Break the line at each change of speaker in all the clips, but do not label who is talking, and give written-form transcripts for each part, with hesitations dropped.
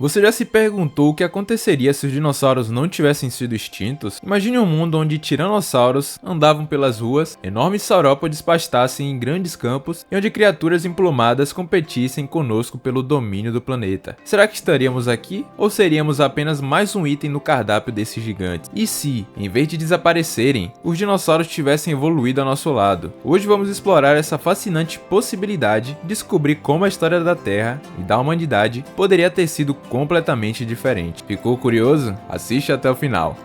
Você já se perguntou o que aconteceria se os dinossauros não tivessem sido extintos? Imagine um mundo onde tiranossauros andavam pelas ruas, enormes saurópodes pastassem em grandes campos e onde criaturas emplumadas competissem conosco pelo domínio do planeta. Será que estaríamos aqui ou seríamos apenas mais um item no cardápio desses gigantes? E se, em vez de desaparecerem, os dinossauros tivessem evoluído ao nosso lado? Hoje vamos explorar essa fascinante possibilidade de descobrir como a história da Terra e da humanidade poderia ter sido completamente diferente. Ficou curioso? Assiste até o final.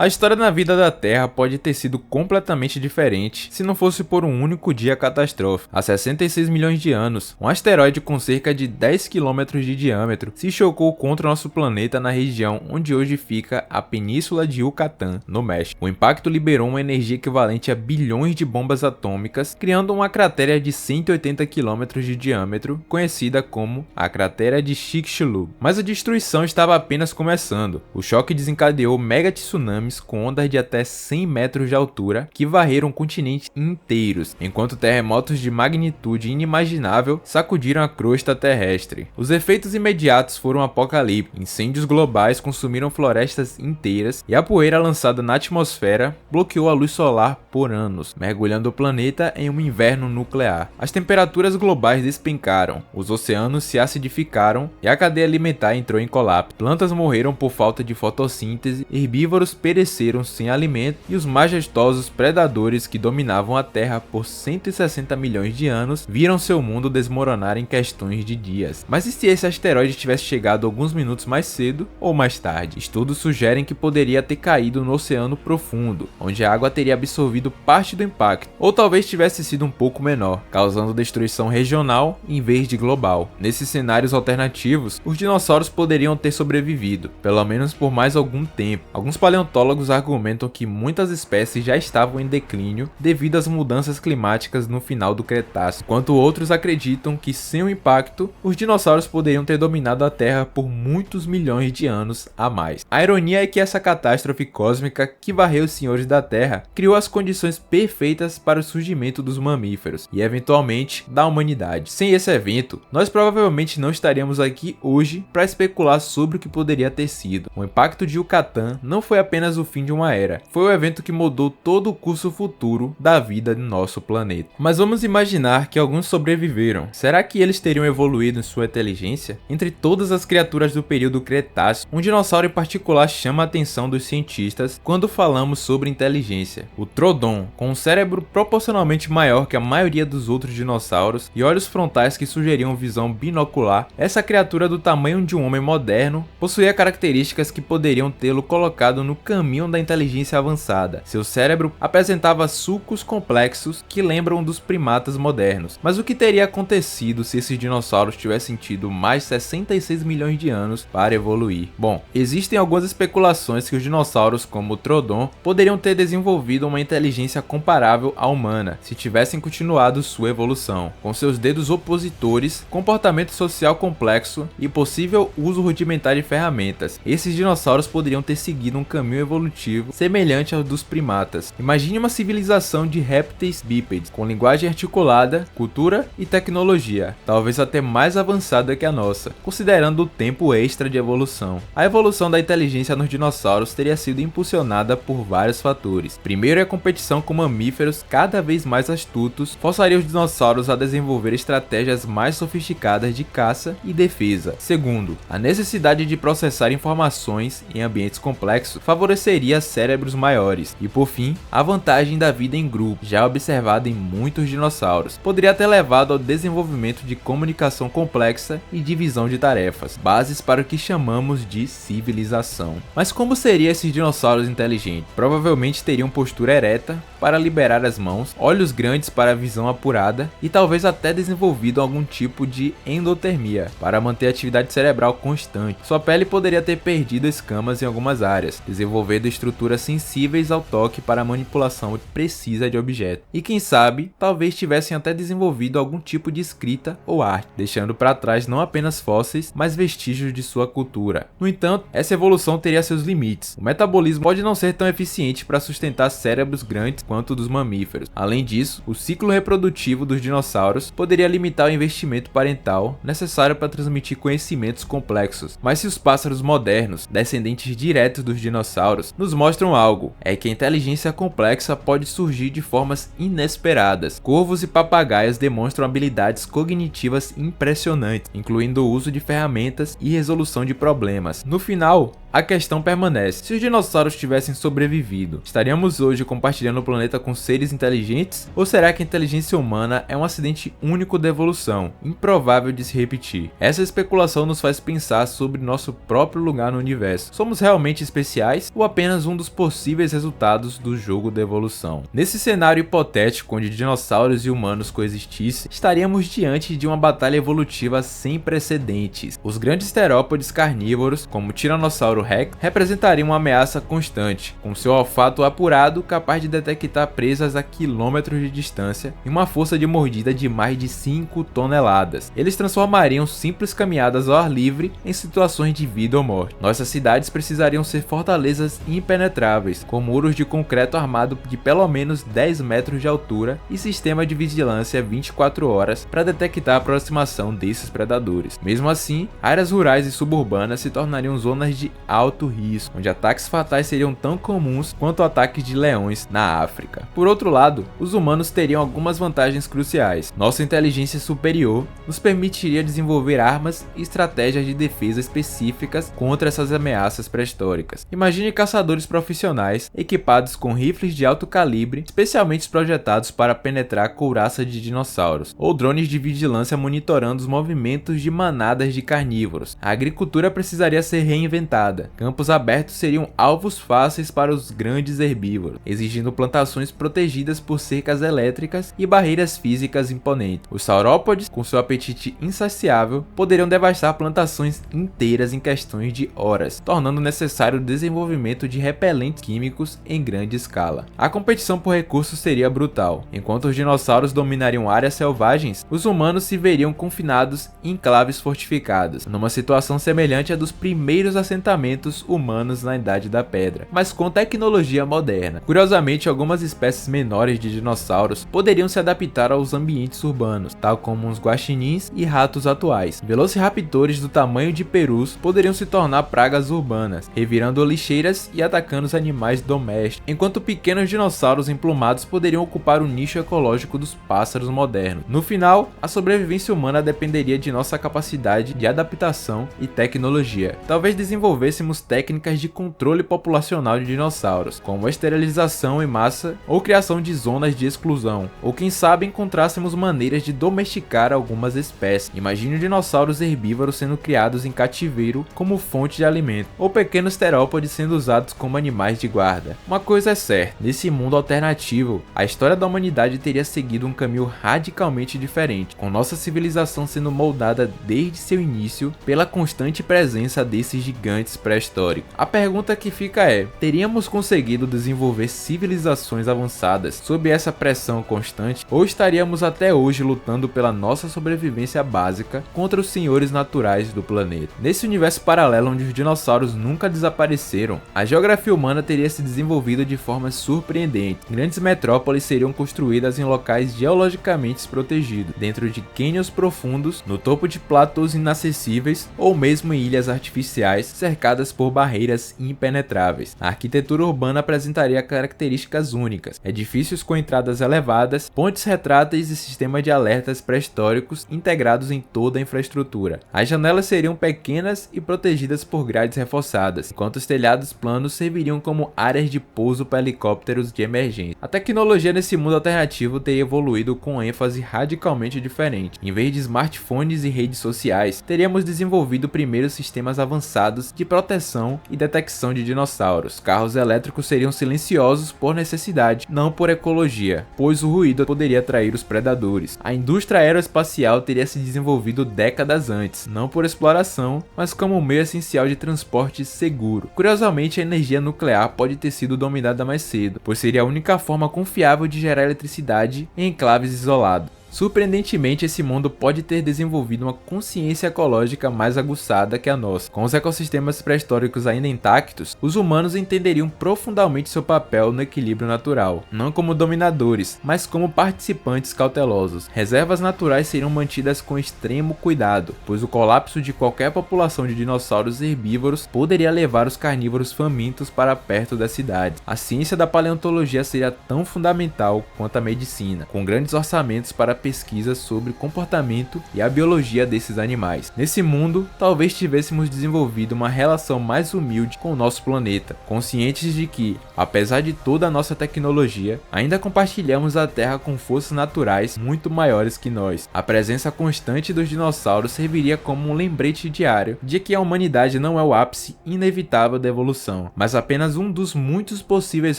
A história na vida da Terra pode ter sido completamente diferente se não fosse por um único dia catastrófico. Há 66 milhões de anos, um asteroide com cerca de 10 km de diâmetro se chocou contra o nosso planeta na região onde hoje fica a Península de Yucatán, no México. O impacto liberou uma energia equivalente a bilhões de bombas atômicas, criando uma cratera de 180 km de diâmetro, conhecida como a Cratera de Chicxulub. Mas a destruição estava apenas começando. O choque desencadeou mega tsunamis com ondas de até 100 metros de altura que varreram continentes inteiros, enquanto terremotos de magnitude inimaginável sacudiram a crosta terrestre. Os efeitos imediatos foram apocalípticos. Incêndios globais consumiram florestas inteiras e a poeira lançada na atmosfera bloqueou a luz solar por anos, mergulhando o planeta em um inverno nuclear. As temperaturas globais despencaram, os oceanos se acidificaram e a cadeia alimentar entrou em colapso. Plantas morreram por falta de fotossíntese, herbívoros pereceram sem alimento e os majestosos predadores que dominavam a Terra por 160 milhões de anos viram seu mundo desmoronar em questões de dias. Mas e se esse asteroide tivesse chegado alguns minutos mais cedo ou mais tarde? Estudos sugerem que poderia ter caído no oceano profundo, onde a água teria absorvido parte do impacto, ou talvez tivesse sido um pouco menor, causando destruição regional em vez de global. Nesses cenários alternativos, os dinossauros poderiam ter sobrevivido, pelo menos por mais algum tempo. Alguns paleontólogos argumentam que muitas espécies já estavam em declínio devido às mudanças climáticas no final do Cretáceo, enquanto outros acreditam que sem o impacto, os dinossauros poderiam ter dominado a Terra por muitos milhões de anos a mais. A ironia é que essa catástrofe cósmica que varreu os senhores da Terra criou as condições perfeitas para o surgimento dos mamíferos e eventualmente da humanidade. Sem esse evento, nós provavelmente não estaríamos aqui hoje para especular sobre o que poderia ter sido. O impacto de Yucatán não foi apenas o fim de uma era, foi o evento que mudou todo o curso futuro da vida do nosso planeta. Mas vamos imaginar que alguns sobreviveram. Será que eles teriam evoluído em sua inteligência? Entre todas as criaturas do período Cretáceo, um dinossauro em particular chama a atenção dos cientistas quando falamos sobre inteligência. O Troodon, com um cérebro proporcionalmente maior que a maioria dos outros dinossauros e olhos frontais que sugeriam visão binocular, essa criatura do tamanho de um homem moderno possuía características que poderiam tê-lo colocado no caminho da inteligência avançada. Seu cérebro apresentava sulcos complexos que lembram dos primatas modernos. Mas o que teria acontecido se esses dinossauros tivessem tido mais 66 milhões de anos para evoluir? Bom, existem algumas especulações que os dinossauros, como o Troodon, poderiam ter desenvolvido uma inteligência comparável à humana se tivessem continuado sua evolução, com seus dedos opositores, comportamento social complexo e possível uso rudimentar de ferramentas. Esses dinossauros poderiam ter seguido um caminho evolutivo semelhante ao dos primatas. Imagine uma civilização de répteis bípedes, com linguagem articulada, cultura e tecnologia, talvez até mais avançada que a nossa, considerando o tempo extra de evolução. A evolução da inteligência nos dinossauros teria sido impulsionada por vários fatores. Primeiro, a competição com mamíferos cada vez mais astutos forçaria os dinossauros a desenvolver estratégias mais sofisticadas de caça e defesa. Segundo, a necessidade de processar informações em ambientes complexos favoreceria cérebros maiores. E por fim, a vantagem da vida em grupo, já observada em muitos dinossauros, poderia ter levado ao desenvolvimento de comunicação complexa e divisão de tarefas, bases para o que chamamos de civilização. Mas como seriam esses dinossauros inteligentes? Provavelmente teriam postura ereta para liberar as mãos, olhos grandes para visão apurada e talvez até desenvolvido algum tipo de endotermia para manter a atividade cerebral constante. Sua pele poderia ter perdido escamas em algumas áreas, desenvolvendo desenvolvendo estruturas sensíveis ao toque para manipulação precisa de objetos. E quem sabe, talvez tivessem até desenvolvido algum tipo de escrita ou arte, deixando para trás não apenas fósseis, mas vestígios de sua cultura. No entanto, essa evolução teria seus limites. O metabolismo pode não ser tão eficiente para sustentar cérebros grandes quanto o dos mamíferos. Além disso, o ciclo reprodutivo dos dinossauros poderia limitar o investimento parental necessário para transmitir conhecimentos complexos. Mas se os pássaros modernos, descendentes diretos dos dinossauros, nos mostram algo, é que a inteligência complexa pode surgir de formas inesperadas. Corvos e papagaios demonstram habilidades cognitivas impressionantes, incluindo o uso de ferramentas e resolução de problemas. No final, a questão permanece: se os dinossauros tivessem sobrevivido, estaríamos hoje compartilhando o planeta com seres inteligentes? Ou será que a inteligência humana é um acidente único da evolução, improvável de se repetir? Essa especulação nos faz pensar sobre nosso próprio lugar no universo. Somos realmente especiais ou apenas um dos possíveis resultados do jogo da evolução? Nesse cenário hipotético onde dinossauros e humanos coexistissem, estaríamos diante de uma batalha evolutiva sem precedentes. Os grandes terópodes carnívoros, como o Tiranossauro Rex, representariam uma ameaça constante, com seu olfato apurado capaz de detectar presas a quilômetros de distância e uma força de mordida de mais de 5 toneladas. Eles transformariam simples caminhadas ao ar livre em situações de vida ou morte. Nossas cidades precisariam ser fortalezas impenetráveis, com muros de concreto armado de pelo menos 10 metros de altura e sistema de vigilância 24 horas para detectar a aproximação desses predadores. Mesmo assim, áreas rurais e suburbanas se tornariam zonas de alto risco, onde ataques fatais seriam tão comuns quanto ataques de leões na África. Por outro lado, os humanos teriam algumas vantagens cruciais. Nossa inteligência superior nos permitiria desenvolver armas e estratégias de defesa específicas contra essas ameaças pré-históricas. Imagine caçadores profissionais equipados com rifles de alto calibre, especialmente projetados para penetrar a couraça de dinossauros, ou drones de vigilância monitorando os movimentos de manadas de carnívoros. A agricultura precisaria ser reinventada. Campos abertos seriam alvos fáceis para os grandes herbívoros, exigindo plantações protegidas por cercas elétricas e barreiras físicas imponentes. Os saurópodes, com seu apetite insaciável, poderiam devastar plantações inteiras em questões de horas, tornando necessário o desenvolvimento de repelentes químicos em grande escala. A competição por recursos seria brutal. Enquanto os dinossauros dominariam áreas selvagens, os humanos se veriam confinados em enclaves fortificados, numa situação semelhante à dos primeiros assentamentos humanos na Idade da Pedra, mas com tecnologia moderna. Curiosamente, algumas espécies menores de dinossauros poderiam se adaptar aos ambientes urbanos, tal como os guaxinins e ratos atuais. Velociraptores do tamanho de perus poderiam se tornar pragas urbanas, revirando lixeiras e atacando os animais domésticos, enquanto pequenos dinossauros emplumados poderiam ocupar o nicho ecológico dos pássaros modernos. No final, a sobrevivência humana dependeria de nossa capacidade de adaptação e tecnologia. Talvez desenvolvêssemos técnicas de controle populacional de dinossauros, como a esterilização em massa ou criação de zonas de exclusão, ou quem sabe encontrássemos maneiras de domesticar algumas espécies. Imagine dinossauros herbívoros sendo criados em cativeiro como fonte de alimento, ou pequenos terópodes sendo usados como animais de guarda. Uma coisa é certa, nesse mundo alternativo, a história da humanidade teria seguido um caminho radicalmente diferente, com nossa civilização sendo moldada desde seu início pela constante presença desses gigantes pré-históricos. A pergunta que fica é: teríamos conseguido desenvolver civilizações avançadas sob essa pressão constante, ou estaríamos até hoje lutando pela nossa sobrevivência básica contra os senhores naturais do planeta? Nesse universo paralelo onde os dinossauros nunca desapareceram, a geografia humana teria se desenvolvido de forma surpreendente. Grandes metrópoles seriam construídas em locais geologicamente protegidos, dentro de cânions profundos, no topo de platôs inacessíveis ou mesmo em ilhas artificiais cercadas por barreiras impenetráveis. A arquitetura urbana apresentaria características únicas: edifícios com entradas elevadas, pontes retráteis e sistemas de alertas pré-históricos integrados em toda a infraestrutura. As janelas seriam pequenas e protegidas por grades reforçadas, enquanto os telhados planos serviriam como áreas de pouso para helicópteros de emergência. A tecnologia nesse mundo alternativo teria evoluído com ênfase radicalmente diferente. Em vez de smartphones e redes sociais, teríamos desenvolvido primeiros sistemas avançados de proteção proteção e detecção de dinossauros. Carros elétricos seriam silenciosos por necessidade, não por ecologia, pois o ruído poderia atrair os predadores. A indústria aeroespacial teria se desenvolvido décadas antes, não por exploração, mas como um meio essencial de transporte seguro. Curiosamente, a energia nuclear pode ter sido dominada mais cedo, pois seria a única forma confiável de gerar eletricidade em enclaves isolados. Surpreendentemente, esse mundo pode ter desenvolvido uma consciência ecológica mais aguçada que a nossa. Com os ecossistemas pré-históricos ainda intactos, os humanos entenderiam profundamente seu papel no equilíbrio natural, não como dominadores, mas como participantes cautelosos. Reservas naturais seriam mantidas com extremo cuidado, pois o colapso de qualquer população de dinossauros herbívoros poderia levar os carnívoros famintos para perto das cidades. A ciência da paleontologia seria tão fundamental quanto a medicina, com grandes orçamentos para pesquisas sobre comportamento e a biologia desses animais. Nesse mundo, talvez tivéssemos desenvolvido uma relação mais humilde com o nosso planeta, conscientes de que, apesar de toda a nossa tecnologia, ainda compartilhamos a Terra com forças naturais muito maiores que nós. A presença constante dos dinossauros serviria como um lembrete diário de que a humanidade não é o ápice inevitável da evolução, mas apenas um dos muitos possíveis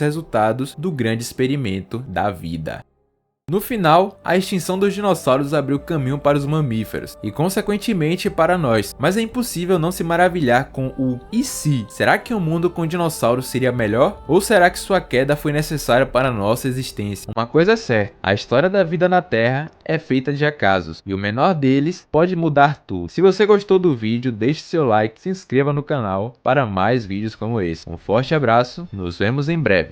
resultados do grande experimento da vida. No final, a extinção dos dinossauros abriu caminho para os mamíferos e, consequentemente, para nós, mas é impossível não se maravilhar com o "e se?". Será que um mundo com dinossauros seria melhor? Ou será que sua queda foi necessária para a nossa existência? Uma coisa é certa, a história da vida na Terra é feita de acasos, e o menor deles pode mudar tudo. Se você gostou do vídeo, deixe seu like, se inscreva no canal para mais vídeos como esse. Um forte abraço, nos vemos em breve.